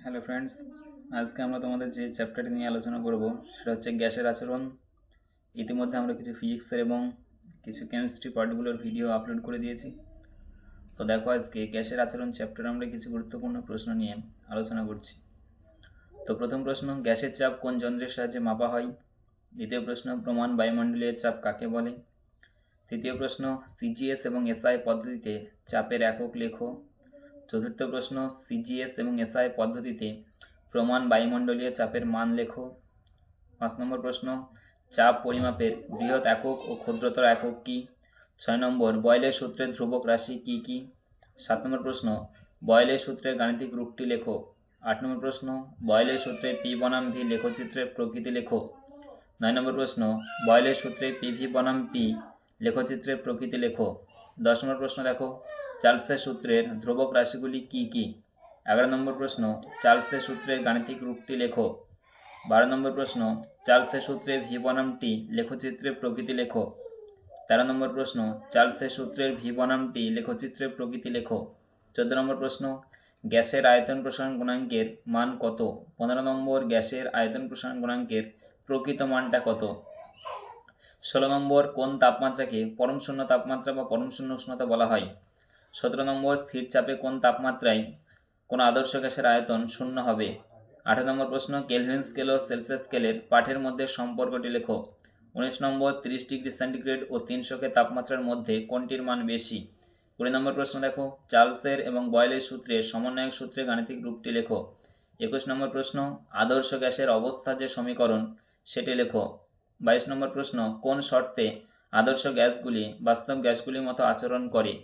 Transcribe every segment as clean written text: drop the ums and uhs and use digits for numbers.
Hello friends, আজকে আমরা তোমাদের যে চ্যাপ্টারটি নিয়ে আলোচনা করব সেটা হচ্ছে গ্যাসের আচরণ। ইতিমধ্যে আমরা কিছু ফিজিক্সের এবং কিছু কেমিস্ট্রি পার্টগুলোর ভিডিও আপলোড করে দিয়েছি। তো দেখো, আজকে গ্যাসের আচরণ চ্যাপ্টারে আমরা কিছু গুরুত্বপূর্ণ প্রশ্ন নিয়ে আলোচনা করছি। তো প্রথম প্রশ্ন, গ্যাসের চাপ কোন যন্ত্রের সাহায্যে মাপা হয়? দ্বিতীয় প্রশ্ন, প্রমাণ বায়ুমণ্ডলীয় চাপ কাকে বলে? তৃতীয় প্রশ্ন, সিজিএস এবং এসআই পদ্ধতিতে চাপের একক লেখো। চতুর্থ প্রশ্ন, সিজিএস এবং এসআই পদ্ধতিতে প্রমাণ বায়ুমণ্ডলীয় চাপের মান লেখো। 5 নম্বর প্রশ্ন, চাপ পরিমাপের বৃহৎ একক ও ক্ষুদ্রতর একক কি? 6 নম্বর, বয়েলের সূত্রের ধ্রুবক রাশি কি কি? 7 নম্বর প্রশ্ন, বয়েলের সূত্রের গাণিতিক রূপটি লেখো। 8 নম্বর প্রশ্ন, বয়েলের সূত্রে পি বনাম ভি লেখচিত্রের প্রকৃতি লেখো। 9 নম্বর প্রশ্ন, বয়েলের সূত্রে পিভি বনাম পি লেখচিত্রের প্রকৃতি লেখো। 10 নম্বর প্রশ্ন দেখো, চার্লসের সূত্রের ধ্রুবক রাশিগুলি কি কি? 11 নম্বর প্রশ্ন, চার্লসের সূত্রের গাণিতিক রূপটি লেখো। 12 নম্বর প্রশ্ন, চার্লসের সূত্রে ভি বনাম টি লেখচিত্রের প্রকৃতি লেখো। 13 নম্বর প্রশ্ন, চার্লসের সূত্রের ভি বনাম টি লেখচিত্রের প্রকৃতি লেখো। 14 নম্বর প্রশ্ন, গ্যাসের আয়তন প্রসারণ গুণাঙ্কের মান কত? 15 নম্বর, গ্যাসের আয়তন প্রসারণ গুণাঙ্কের প্রকৃত মানটা কত? 16 নম্বর, কোন তাপমাত্রাকে পরম শূন্য তাপমাত্রা বা পরম শূন্য উষ্ণতা বলা হয়? 17 নম্বর, স্থির চাপে কোন তাপমাত্রায় কোন আদর্শ গ্যাসের আয়তন শূন্য হবে? 18 নম্বর প্রশ্ন, কেলভিন স্কেল ও সেলসিয়াস স্কেলের পাঠের মধ্যে সম্পর্কটি লেখো। 19 নম্বর, 30 ডিগ্রি সেন্টিগ্রেড ও 300 তাপমাত্রার মধ্যে কোনটির মান বেশি? 20 নম্বর প্রশ্ন দেখো, চার্লসের এবং বয়েলের সূত্রের সমন্বয়ক সূত্রে গাণিতিক রূপটি লেখো। 21 নম্বর প্রশ্ন, আদর্শ গ্যাসের অবস্থা যে সমীকরণ সেটি লেখো। 22 নম্বর প্রশ্ন, কোন শর্তে আদর্শ গ্যাসগুলি বাস্তব গ্যাসগুলির মতো আচরণ করে?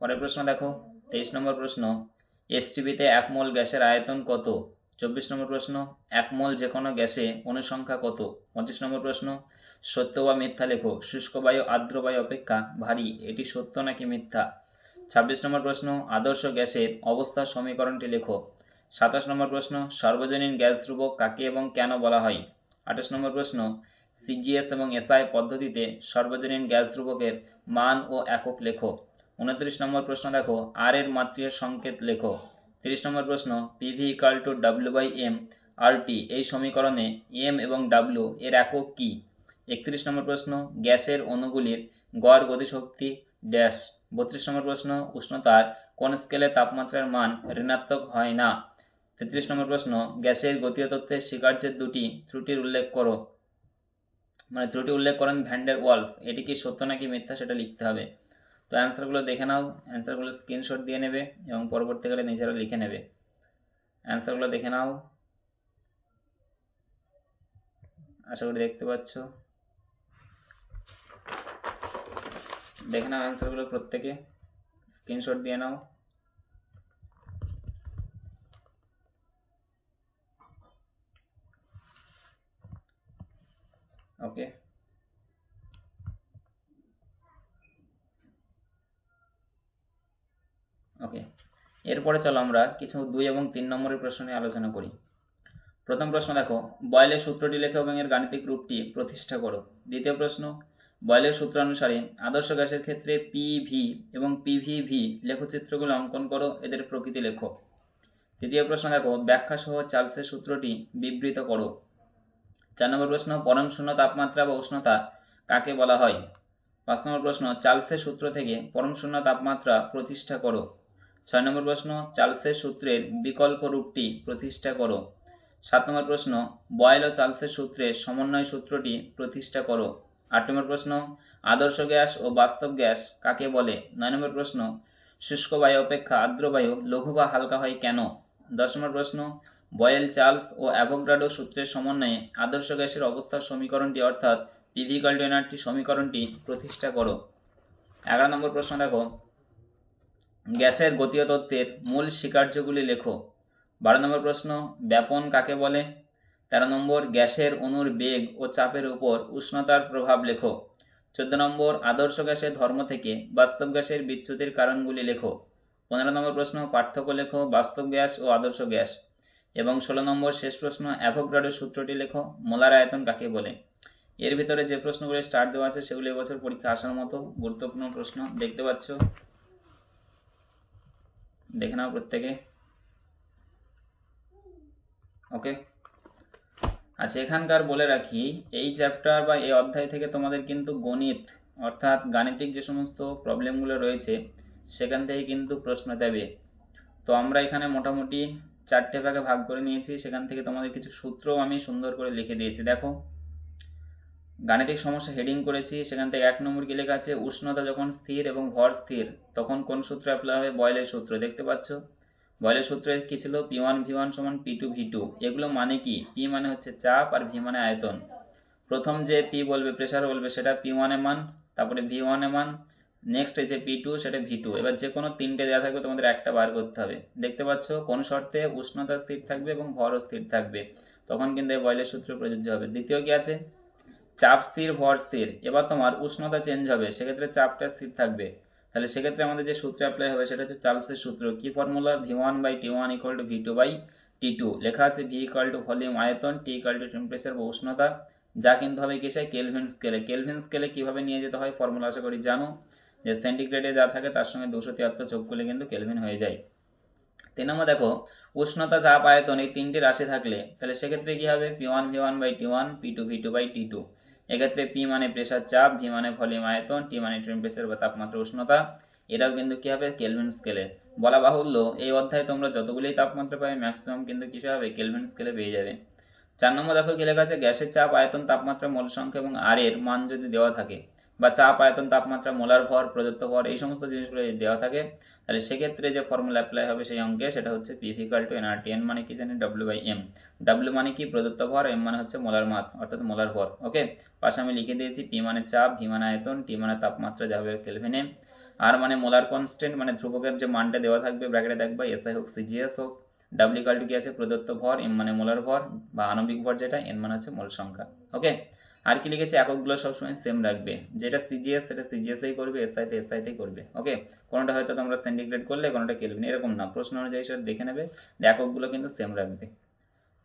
পরের প্রশ্ন দেখো, 23 নম্বর প্রশ্ন, এসটিপিতে 1 মোল গ্যাসের আয়তন কত? 24 নম্বর প্রশ্ন, 1 মোল যে কোনো গ্যাসে অনুসংখ্যা কত? 25 নম্বর প্রশ্ন, সত্য বা মিথ্যা লেখো, শুষ্ক বায়ু আর্দ্র বায়ু অপেক্ষা ভারী, এটি সত্য নাকি মিথ্যা? 26 নম্বর প্রশ্ন, আদর্শ গ্যাসের অবস্থার সমীকরণটি লেখো। 27 নম্বর প্রশ্ন, সর্বজনীন গ্যাস ধ্রুবক কাকে এবং কেন বলা হয়? 28 নম্বর প্রশ্ন, সিজিএস এবং এসআই পদ্ধতিতে সর্বজনীন গ্যাস ধ্রুবকের মান ও একক লেখো। 29 নম্বর প্রশ্ন দেখো, আর এর মাত্রিয় সংকেত লেখো। 30 নম্বর প্রশ্ন, PV equal to W by M R T এই সমীকরণে এম এবং ডাব্লিউ এর একক কি? 31 নম্বর প্রশ্ন, গ্যাসের অণুগুলির গড় গতিশক্তি ড্যাশ। 32 নম্বর প্রশ্ন, উষ্ণতার কোন স্কেলে তাপমাত্রার মান ঋণাত্মক হয় না? 33 নম্বর প্রশ্ন, গ্যাসের গতীয় তত্ত্বের স্বীকার্যের দুটি ত্রুটির উল্লেখ করো। ত্রুটি উল্লেখ করেন ভ্যান ডের ওয়ালস, এটি কি সত্য নাকি মিথ্যা সেটা লিখতে হবে। তো অ্যান্সারগুলো দেখে নাও, অ্যান্সারগুলো স্ক্রিনশট দিয়ে নেবে এবং পরবর্তীকালে নিজেরা লিখে নেবে। অ্যান্সারগুলো দেখে নাও, আশা করি দেখতে পাচ্ছ। দেখে নাও অ্যান্সারগুলো, প্রত্যেকে স্ক্রিনশট দিয়ে নাও। ওকে, ওকে, এরপরে চলো আমরা কিছু 2 এবং 3 নম্বরের প্রশ্ন নিয়ে আলোচনা করি। প্রথম প্রশ্ন দেখো, বয়েলের সূত্রটি লেখো এবং এর গাণিতিক রূপটি প্রতিষ্ঠা করো। দ্বিতীয় প্রশ্ন, বয়েলের সূত্র অনুসারে আদর্শ গ্যাসের ক্ষেত্রে পিভি এবং পিভিভি লেখচিত্রগুলো অঙ্কন করো, এদের প্রকৃতি লেখো। তৃতীয় প্রশ্ন দেখো, ব্যাখ্যা সহ চার্লসের সূত্রটি বিবৃত করো। 4 নম্বর প্রশ্ন, পরম শূন্য তাপমাত্রা বা উষ্ণতা কাকে বলা হয়? 5 নম্বর প্রশ্ন, চার্লসের সূত্র থেকে পরম শূন্য তাপমাত্রা প্রতিষ্ঠা করো। 6 নম্বর প্রশ্ন, চার্লসের সূত্রের বিকল্প রূপটি প্রতিষ্ঠা করো। 7 নম্বর প্রশ্ন, বয়েল ও চার্লসের সূত্রের সমন্বয় সূত্রটি প্রতিষ্ঠা করো। 8 নম্বর প্রশ্ন, আদর্শ গ্যাস ও বাস্তব গ্যাস কাকে বলে? 9 নম্বর প্রশ্ন, শুষ্ক বায়ু অপেক্ষা আর্দ্র বায়ু লঘু বা হালকা হয় কেন? 10 নম্বর প্রশ্ন, বয়েল, চার্লস ও অ্যাভোগাড্রো সূত্রের সমন্বয়ে আদর্শ গ্যাসের অবস্থার সমীকরণটি অর্থাৎ পিভি ইকুয়াল টু এনআরটি সমীকরণটি প্রতিষ্ঠা করো। 11 নম্বর প্রশ্ন দেখো, গ্যাসের গতীয় তত্ত্বের মূল স্বীকার্যগুলি লেখো। 12 নম্বর প্রশ্ন, ব্যাপন কাকে বলে? 13 নম্বর, গ্যাসের অণুর বেগ ও চাপের উপর উষ্ণতার প্রভাব লেখো। 14 নম্বর, আদর্শ গ্যাসের ধর্ম থেকে বাস্তব গ্যাসের বিচ্যুতির কারণগুলি লেখো। 15 নম্বর প্রশ্ন, পার্থক্য লেখো বাস্তব গ্যাস ও আদর্শ গ্যাস। এবং 16 নম্বর শেষ প্রশ্ন, অ্যাভোগাড্রো সূত্রটি লেখো, মোলার আয়তন কাকে বলে? এর ভিতরে যে প্রশ্নগুলি স্টার্ট দেওয়া আছে সেগুলি এবছর পরীক্ষা আসার মতো গুরুত্বপূর্ণ প্রশ্ন, দেখতে পাচ্ছ, দেখে নাও প্রত্যেকে। ওকে। আচ্ছা, এখানকার বলে রাখি এই চ্যাপ্টার বা এই অধ্যায় থেকে তোমাদের কিন্তু গণিত অর্থাৎ গাণিতিক যে সমস্ত প্রবলেমগুলো রয়েছে সেখান থেকে কিন্তু প্রশ্ন দেবে। তো আমরা এখানে মোটামুটি 4টে ভাগে ভাগ করে নিয়েছি, সেখান থেকে তোমাদের কিছু সূত্র আমি সুন্দর করে লিখে দিয়েছি। দেখো, গাণিতিক সমস্যা হেডিং করেছি, সেখান থেকে 1 নম্বর কি লেখা আছে, উষ্ণতা যখন স্থির এবং ভর স্থির তখন কোন সূত্র অ্যাপ্লাই হবে, বয়লের সূত্র। দেখতে পাচ্ছ বয়লের সূত্রে কি ছিল, P1 V1 সমান P2 V2। এগুলো মানে কি, P মানে হচ্ছে চাপ আর V মানে আয়তন। প্রথম যে P বলবে, প্রেসার বলবে, সেটা P1 এর মান, তারপরে V1 এর মান, নেক্সট যে P2 সেটা V2। এবার যে কোনো 3টে দেওয়া থাকবে, তোমাদের একটা বার করতে হবে। দেখতে পাচ্ছ কোন শর্তে উষ্ণতা স্থির থাকবে এবং ভরও স্থির থাকবে, তখন কিন্তু এই বয়লের সূত্র প্রযোজ্য হবে। দ্বিতীয় কি আছে, চাপ স্থির ভর স্থির। এবার তোমার উষ্ণতা চেঞ্জ হবে, সেক্ষেত্রে চাপটা স্থির থাকবে, তাহলে সেক্ষেত্রে আমাদের যে সূত্র অ্যাপ্লাই হবে সেটা হচ্ছে চার্লসের সূত্র। কি ফর্মুলা, V1/T1 = V2/T2। লেখা আছে V = ভলিউম আয়তন, T = টেম্পারেচার বা উষ্ণতা, যা কিন্তু হবে কি সেই কেলভিন স্কেলে। কেলভিন স্কেলে কিভাবে নিয়ে যেতে হয় ফর্মুলা আশা করি জানো, যে সেন্টিগ্রেডে যা থাকে তার সঙ্গে 273 যোগ করলে কিন্তু কেলভিন হয়ে যায়। 3 নম্বর দেখো, উষ্ণতা চাপ আয়তন এই 3টি রাশি থাকলে তাহলে সেক্ষেত্রে কি হবে, P1 V1/T1 P2 V2/T2। এক্ষেত্রে P মানে প্রেসার চাপ, V মানে ভলিউম আয়তন, T মানে টেম্পারেচার বা তাপমাত্রা উষ্ণতা। এটাও কিন্তু কি হবে, কেলভিন স্কেলে। বলা বাহুল্য এই অধ্যায়ে তোমরা যতগুলোই তাপমাত্রা পাবে ম্যাক্সিমাম কিন্তু কিসে হবে, কেলভিন স্কেলে পেয়ে যাবে। 4 নম্বর দেখো কি লেখা আছে, গ্যাসের চাপ আয়তন তাপমাত্রা মোল সংখ্যা এবং আর এর মান যদি দেওয়া থাকে, বা চাপ আয়তন তাপমাত্রা মোলার ভর প্রদত্ত ভর এই সমস্ত জিনিসগুলো যদি দেওয়া থাকে, তাহলে সেক্ষেত্রে যে ফর্মুলা অ্যাপ্লাই হবে সেই অঙ্কে সেটা হচ্ছে P = nRT। n মানে কি জানি W/m। W মানে কি প্রদত্ত ভর, m মানে হচ্ছে মোলার মাস অর্থাৎ মোলার ভর। ওকে, পাশে আমি লিখে দিয়েছি P মানে চাপ, V মানে আয়তন, T মানে তাপমাত্রা যা হবে কেলভিনে, আর মানে মোলার কনস্ট্যান্ট মানে ধ্রুবকের যে মানটা দেওয়া থাকবে ব্র্যাকেটে দেখবা, SI হোক CGS হোক। W = কি আছে, প্রদত্ত ভর, m মানে মোলার ভর বা আণবিক ভর যেটা, n মানে হচ্ছে মোল সংখ্যা। ওকে, আর কি লিখেছি, এককগুলো সবসময় সেম রাখবে, যেটা সিজিএস সেটা সিজিএসই করবে, এসআইতে এসআইতেই করবে। ওকে, কোনোটা হয়তো তোমরা সেন্টিগ্রেড করলে কোনোটা কেলভিন, এরকম না, প্রশ্ন অনুযায়ী সেটা দেখে নেবে, এককগুলো কিন্তু সেম রাখবে।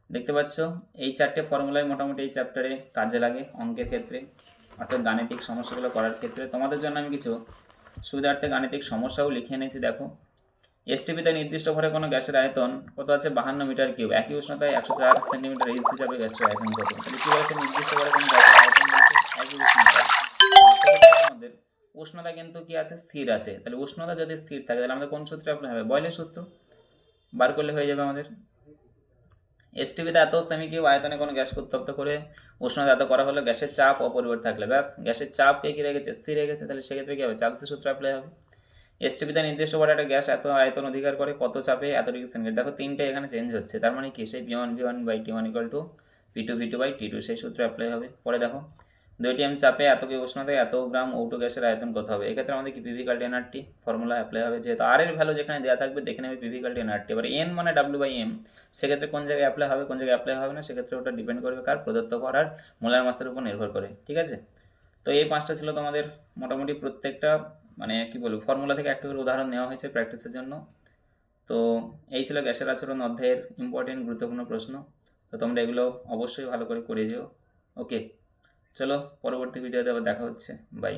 দেখতে পাচ্ছ এই 4টে ফর্মুলাই মোটামুটি এই চ্যাপ্টারে কাজে লাগে অঙ্কের ক্ষেত্রে, অর্থাৎ গাণিতিক সমস্যাগুলো করার ক্ষেত্রে। তোমাদের জন্য আমি কিছু সুবিধার্থে গাণিতিক সমস্যাও লিখে এনেছি। দেখো, এসটিপিতে নির্দিষ্ট ভরে কোনো গ্যাসের আয়তন কত আছে, 52 মিটার কিউব। একই উষ্ণতায় 104 সেন্টিমিটার এইচডি চাপে গ্যাসের আয়তন কত। তাহলে কি বলেছে, নির্দিষ্ট ভরে কোনো গ্যাসের আয়তন বলেছে একই উষ্ণতায়। সেক্ষেত্রে তোমাদের উষ্ণতা কিন্তু কি আছে, স্থির আছে। তাহলে উষ্ণতা যদি স্থির থাকে তাহলে আমাদের কোন সূত্র অ্যাপ্লাই হবে, বয়লের সূত্র। বার করলে হয়ে যাবে আমাদের। এসটিপিতে এত সেমি কিউব আয়তনে কোনো গ্যাস উত্তপ্ত করে উষ্ণতা এত করা হলো, গ্যাসের চাপ অপরিবর্তিত থাকলে, ব্যাস গ্যাসের চাপকে কি রেখেছে, স্থির রেখেছে। তাহলে সেক্ষেত্রে কি হবে, চার্লসের সূত্র অ্যাপ্লাই হবে। এসটিপিতে নির্দিষ্ট করে একটা গ্যাস এত আয়তন অধিকার করে কত চাপে, এত ডিগ্রি সেন্টিগ্রেড। দেখো 3টে এখানে চেঞ্জ হচ্ছে, তার মানে কি সেই P1 V1/T1 = P2 V2/T2 সেই সূত্র অ্যাপ্লাই হবে। পরে দেখো 2 চাপে এত কে উষ্ণতায় এত গ্রাম O2 গ্যাসের আয়তন কত হবে। এক্ষেত্রে আমাদের কি P = nRT ফর্মুলা অ্যাপ্লাই হবে, যেহেতু আর এর ভ্যালু যেখানে দেওয়া থাকবে দেখে নেবে P = nRT। এবার n মানে W/m, সেক্ষেত্রে কোন জায়গায় অ্যাপ্লাই হবে কোন জায়গায় অ্যাপ্লাই হবে না, সেক্ষেত্রে ওটা ডিপেন্ড করবে কার, প্রদত্ত ভর আর মোলার মাসের উপর নির্ভর করে। ঠিক আছে, তো এই 5টা ছিল তোমাদের মোটামুটি প্রত্যেকটা মানে কি বলবো ফর্মুলা থেকে একটা করে উদাহরণ নেওয়া হয়েছে প্র্যাকটিসের জন্য। তো এই ছিল গ্যাসের আচরণ অধ্যায়ের ইম্পর্টেন্ট গুরুত্বপূর্ণ প্রশ্ন। তো তোমরা এগুলো অবশ্যই ভালো করে করে যেও। ওকে, চলো পরবর্তী ভিডিওতে আবার দেখা হচ্ছে, বাই।